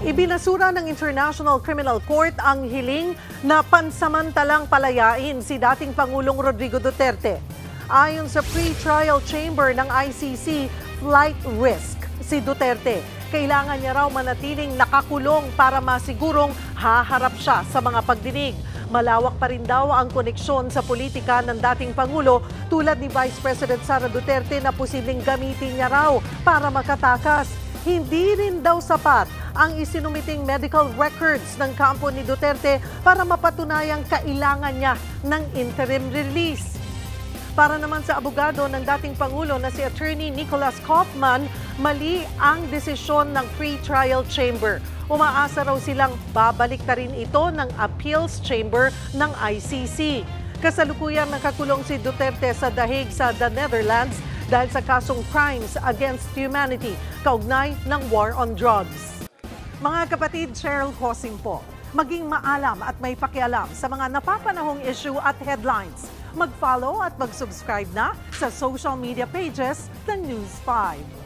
Ibinasura ng International Criminal Court ang hiling na pansamantalang palayain si dating Pangulong Rodrigo Duterte. Ayon sa pre-trial chamber ng ICC, flight risk si Duterte. Kailangan niya raw manatiling nakakulong para masigurong haharap siya sa mga pagdinig. Malawak pa rin daw ang koneksyon sa politika ng dating Pangulo tulad ni Vice President Sara Duterte na posibleng gamitin niya raw para makatakas. Hindi rin daw sapat ang isinumiting medical records ng kampo ni Duterte para mapatunayang kailangan niya ng interim release. Para naman sa abogado ng dating Pangulo na si Attorney Nicholas Kaufman, mali ang desisyon ng pre-trial chamber. Umaasa raw silang babalik na rin ito ng appeals chamber ng ICC. Kasalukuyang nakakulong si Duterte sa dahig sa The Netherlands dahil sa kasong crimes against humanity, kaugnay ng war on drugs. Mga kapatid, Cheryl Cosing po. Maging maalam at may pakialam sa mga napapanahong issue at headlines. Mag-follow at mag-subscribe na sa social media pages ng News 5.